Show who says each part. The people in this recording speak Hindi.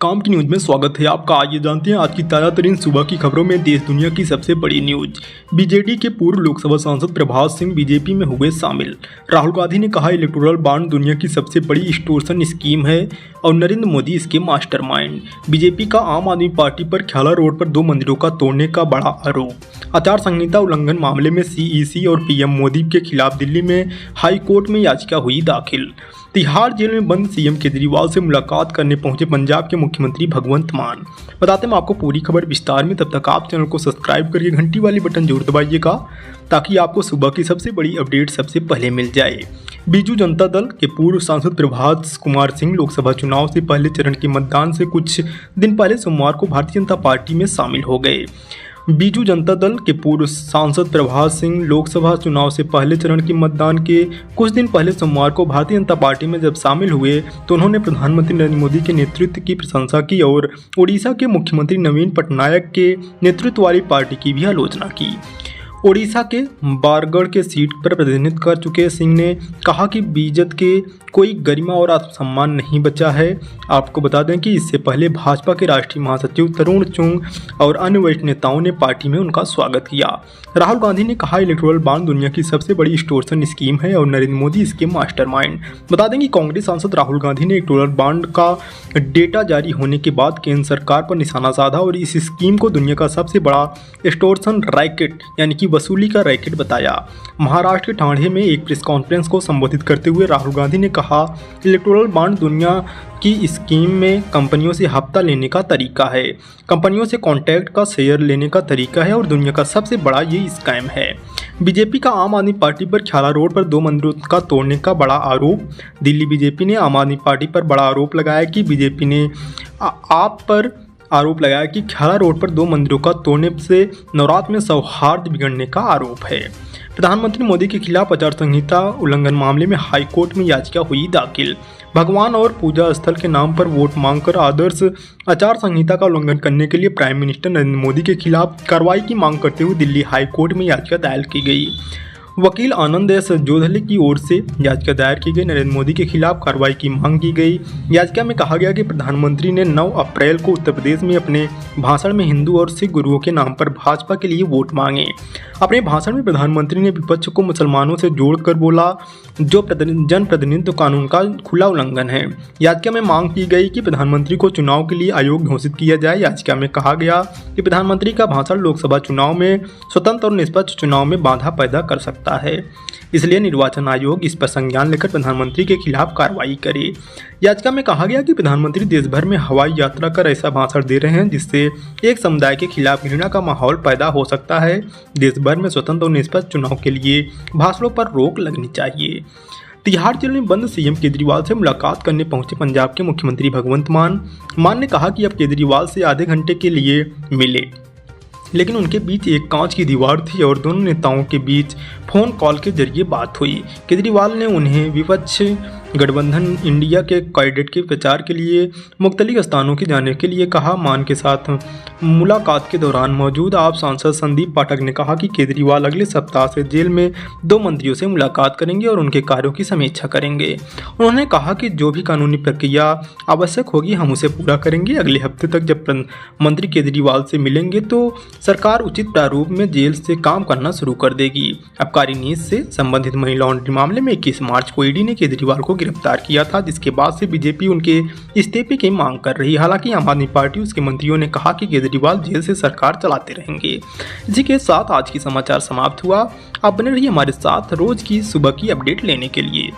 Speaker 1: काम की न्यूज में स्वागत है आपका। आइए जानते हैं आज की ताज़ा तरीन सुबह की खबरों में देश दुनिया की सबसे बड़ी न्यूज। बीजेडी के पूर्व लोकसभा सांसद प्रभात सिंह बीजेपी में हुए शामिल। राहुल गांधी ने कहा इलेक्टोरल बॉन्ड दुनिया की सबसे बड़ी एक्सटॉर्शन स्कीम है और नरेंद्र मोदी इसके मास्टरमाइंड। बीजेपी का आम आदमी पार्टी पर ख्याला रोड पर 2 मंदिरों का तोड़ने का बड़ा आरोप। आचार संहिता उल्लंघन मामले में सीईसी और पीएम मोदी के खिलाफ दिल्ली में हाई कोर्ट में याचिका हुई दाखिल। तिहाड़ जेल में बंद सीएम केजरीवाल से मुलाकात करने पहुंचे पंजाब के मुख्यमंत्री भगवंत मान। बताते हैं आपको पूरी खबर विस्तार में, तब तक आप चैनल को सब्सक्राइब करके घंटी वाली बटन जरूर दबाइएगा ताकि आपको सुबह की सबसे बड़ी अपडेट सबसे पहले मिल जाए। बीजू जनता दल के पूर्व सांसद प्रभात कुमार सिंह लोकसभा चुनाव से पहले चरण के मतदान से कुछ दिन पहले सोमवार को भारतीय जनता पार्टी में शामिल हो गए। बीजू जनता दल के पूर्व सांसद प्रभात सिंह लोकसभा चुनाव से पहले चरण के मतदान के कुछ दिन पहले सोमवार को भारतीय जनता पार्टी में जब शामिल हुए तो उन्होंने प्रधानमंत्री नरेंद्र मोदी के नेतृत्व की प्रशंसा की और उड़ीसा के मुख्यमंत्री नवीन पटनायक के नेतृत्व वाली पार्टी की भी आलोचना की। ओडिशा के बारगढ़ के सीट पर प्रतिनिधित्व कर चुके सिंह ने कहा कि बीजेपी के कोई गरिमा और आत्मसम्मान नहीं बचा है। आपको बता दें कि इससे पहले भाजपा के राष्ट्रीय महासचिव तरुण चुंग और अन्य वरिष्ठ नेताओं ने पार्टी में उनका स्वागत किया। राहुल गांधी ने कहा इलेक्टोरल बॉन्ड दुनिया की सबसे बड़ी एक्सटॉर्शन स्कीम है और नरेंद्र मोदी इसके मास्टरमाइंड। बता दें कि कांग्रेस सांसद राहुल गांधी ने इलेक्टोरल बॉन्ड का डेटा जारी होने के बाद केंद्र सरकार पर निशाना साधा और इस स्कीम को दुनिया का सबसे बड़ा एक्सटॉर्शन रैकेट यानी कि वसूली का रैकेट बताया। महाराष्ट्र के ठाणे में एक प्रेस कॉन्फ्रेंस को संबोधित करते हुए राहुल गांधी ने कहा इलेक्टोरल बॉन्ड दुनिया की स्कीम में कंपनियों से हफ्ता लेने का तरीका है, कंपनियों से कॉन्ट्रैक्ट का शेयर लेने का तरीका है और दुनिया का सबसे बड़ा ये स्कैम है। बीजेपी का आम आदमी पार्टी पर ख्याला रोड पर 2 मंदिरों का तोड़ने का बड़ा आरोप। दिल्ली बीजेपी ने आम आदमी पार्टी पर बड़ा आरोप लगाया कि बीजेपी ने आरोप लगाया कि ख्याला रोड पर 2 मंदिरों का तोड़ने से नवरात्र में सौहार्द बिगड़ने का आरोप है। प्रधानमंत्री मोदी के खिलाफ आचार संहिता उल्लंघन मामले में हाई कोर्ट में याचिका हुई दाखिल। भगवान और पूजा स्थल के नाम पर वोट मांगकर आदर्श आचार संहिता का उल्लंघन करने के लिए प्राइम मिनिस्टर नरेंद्र मोदी के खिलाफ कार्रवाई की मांग करते हुए दिल्ली हाई कोर्ट में याचिका दायर की गई। वकील आनंद एस जोधले की ओर से याचिका दायर की गई। नरेंद्र मोदी के खिलाफ कार्रवाई की मांग की गई। याचिका में कहा गया कि प्रधानमंत्री ने 9 अप्रैल को उत्तर प्रदेश में अपने भाषण में हिंदू और सिख गुरुओं के नाम पर भाजपा के लिए वोट मांगे। अपने भाषण में प्रधानमंत्री ने विपक्ष को मुसलमानों से जोड़कर बोला, जो जनप्रतिनिधित्व कानून का खुला उल्लंघन है। याचिका में मांग की गई कि प्रधानमंत्री को चुनाव के लिए अयोग्य घोषित किया जाए। याचिका में कहा गया कि प्रधानमंत्री का भाषण लोकसभा चुनाव में स्वतंत्र और निष्पक्ष चुनाव में बाधा पैदा कर सकता है, इसलिए निर्वाचन आयोग इस पर संज्ञान लेकर प्रधानमंत्री के खिलाफ कार्रवाई करे। याचिका में कहा गया कि प्रधानमंत्री देश भर में हवाई यात्रा कर ऐसा भाषण दे रहे हैं जिससे एक समुदाय के खिलाफ घृणा का माहौल पैदा हो सकता है। देश भर में स्वतंत्र और निष्पक्ष चुनाव के लिए भाषणों पर रोक लगनी चाहिए। तिहाड़ जेल में बंद सीएम केजरीवाल से मुलाकात करने पहुंचे पंजाब के मुख्यमंत्री भगवंत मान ने कहा कि अब केजरीवाल से आधे घंटे के लिए मिले, लेकिन उनके बीच एक कांच की दीवार थी और दोनों नेताओं के बीच फोन कॉल के जरिए बात हुई। केजरीवाल ने उन्हें विपक्ष गठबंधन इंडिया के कैंडिडेट के प्रचार के लिए मुख्तलिफ स्थानों के जाने के लिए कहा। मान के साथ मुलाकात के दौरान मौजूद आप सांसद संदीप पाठक ने कहा कि केजरीवाल अगले सप्ताह से जेल में 2 मंत्रियों से मुलाकात करेंगे और उनके कार्यों की समीक्षा करेंगे। उन्होंने कहा कि जो भी कानूनी प्रक्रिया आवश्यक होगी हम उसे पूरा करेंगे। अगले हफ्ते तक जब मंत्री केजरीवाल से मिलेंगे तो सरकार उचित प्रारूप में जेल से काम करना शुरू कर देगी। आबकारी नीति से संबंधित मनी लॉन्ड्रिंग मामले में 21 मार्च को ईडी ने केजरीवाल को गिरफ्तार किया था, जिसके बाद से बीजेपी उनके इस्तीफे की मांग कर रही है। हालांकि आम आदमी पार्टी उसके मंत्रियों ने कहा कि केजरीवाल जेल से सरकार चलाते रहेंगे। इसी के साथ आज की समाचार समाप्त हुआ। आप बने रहिए हमारे साथ रोज की सुबह की अपडेट लेने के लिए।